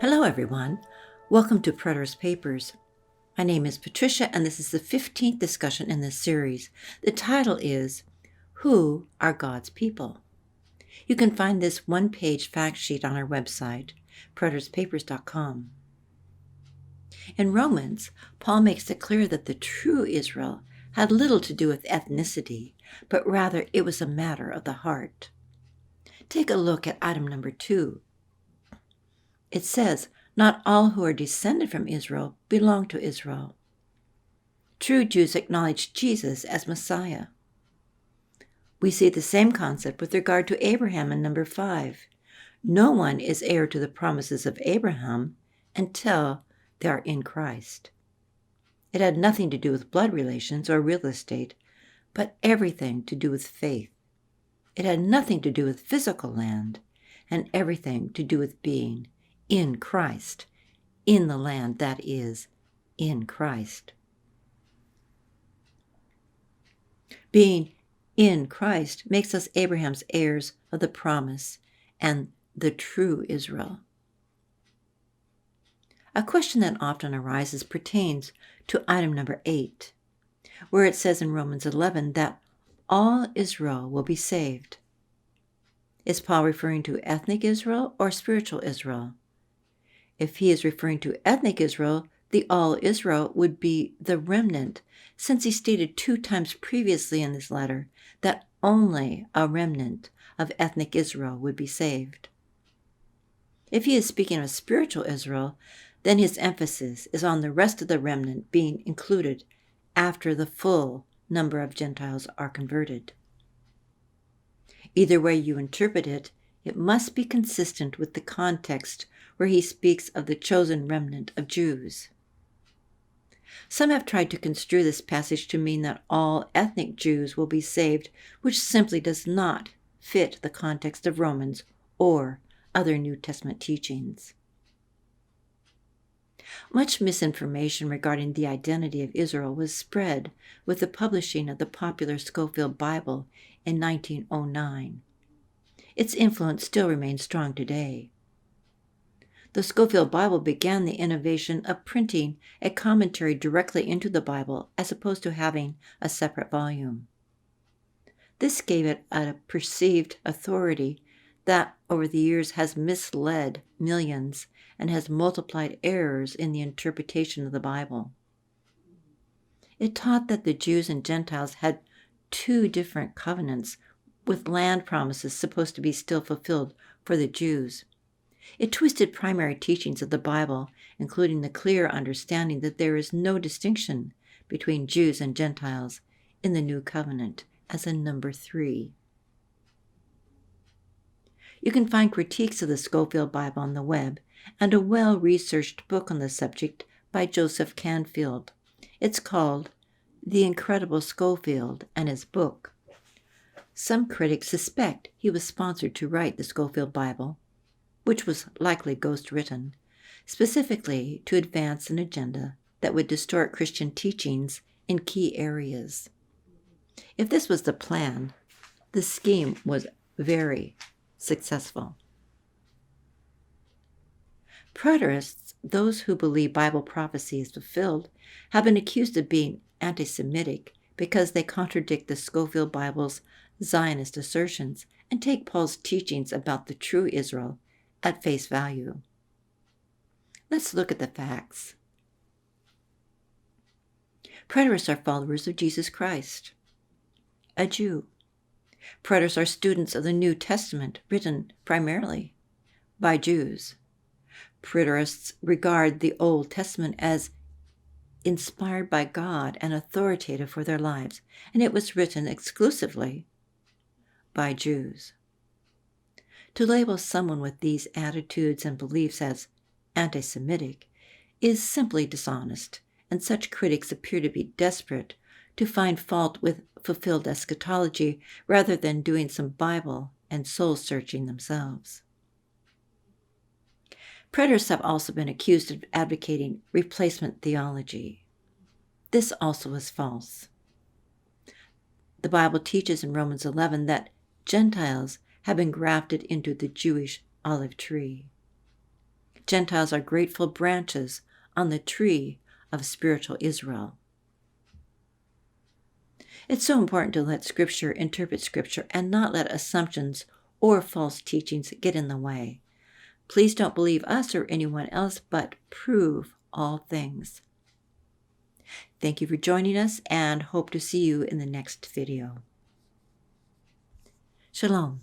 Hello everyone, welcome to Preterist Papers. My name is Patricia and this is the 15th discussion in this series. The title is, Who are God's People? You can find this one-page fact sheet on our website, preteristpapers.com. In Romans, Paul makes it clear that the true Israel had little to do with ethnicity, but rather it was a matter of the heart. Take a look at item number 2. It says, not all who are descended from Israel belong to Israel. True Jews acknowledge Jesus as Messiah. We see the same concept with regard to Abraham in number 5. No one is heir to the promises of Abraham until they are in Christ. It had nothing to do with blood relations or real estate, but everything to do with faith. It had nothing to do with physical land, and everything to do with being in Christ, in the land that is in Christ. Being in Christ makes us Abraham's heirs of the promise and the true Israel. A question that often arises pertains to item number 8, where it says in Romans 11 that all Israel will be saved. Is Paul referring to ethnic Israel or spiritual Israel? If he is referring to ethnic Israel, the all Israel would be the remnant, since he stated 2 times previously in this letter that only a remnant of ethnic Israel would be saved. If he is speaking of spiritual Israel, then his emphasis is on the rest of the remnant being included after the full number of Gentiles are converted. Either way you interpret it, it must be consistent with the context where he speaks of the chosen remnant of Jews. Some have tried to construe this passage to mean that all ethnic Jews will be saved, which simply does not fit the context of Romans or other New Testament teachings. Much misinformation regarding the identity of Israel was spread with the publishing of the popular Scofield Bible in 1909. Its influence still remains strong today. The Scofield Bible began the innovation of printing a commentary directly into the Bible as opposed to having a separate volume. This gave it a perceived authority that over the years has misled millions and has multiplied errors in the interpretation of the Bible. It taught that the Jews and Gentiles had 2 different covenants, with land promises supposed to be still fulfilled for the Jews. It twisted primary teachings of the Bible, including the clear understanding that there is no distinction between Jews and Gentiles in the New Covenant, as in number 3. You can find critiques of the Scofield Bible on the web and a well-researched book on the subject by Joseph Canfield. It's called The Incredible Scofield and His Book. Some critics suspect he was sponsored to write the Scofield Bible, which was likely ghost-written, specifically to advance an agenda that would distort Christian teachings in key areas. If this was the plan, the scheme was very successful. Preterists, those who believe Bible prophecy is fulfilled, have been accused of being anti-Semitic because they contradict the Scofield Bible's Zionist assertions and take Paul's teachings about the true Israel at face value. Let's look at the facts. Preterists are followers of Jesus Christ, a Jew. Preterists are students of the New Testament, written primarily by Jews. Preterists regard the Old Testament as inspired by God and authoritative for their lives, and it was written exclusively by Jews. To label someone with these attitudes and beliefs as anti-Semitic is simply dishonest, and such critics appear to be desperate to find fault with fulfilled eschatology rather than doing some Bible and soul-searching themselves. Preterists have also been accused of advocating replacement theology. This also is false. The Bible teaches in Romans 11 that Gentiles have been grafted into the Jewish olive tree. Gentiles are grateful branches on the tree of spiritual Israel. It's so important to let Scripture interpret Scripture and not let assumptions or false teachings get in the way. Please don't believe us or anyone else, but prove all things. Thank you for joining us and hope to see you in the next video. Shalom.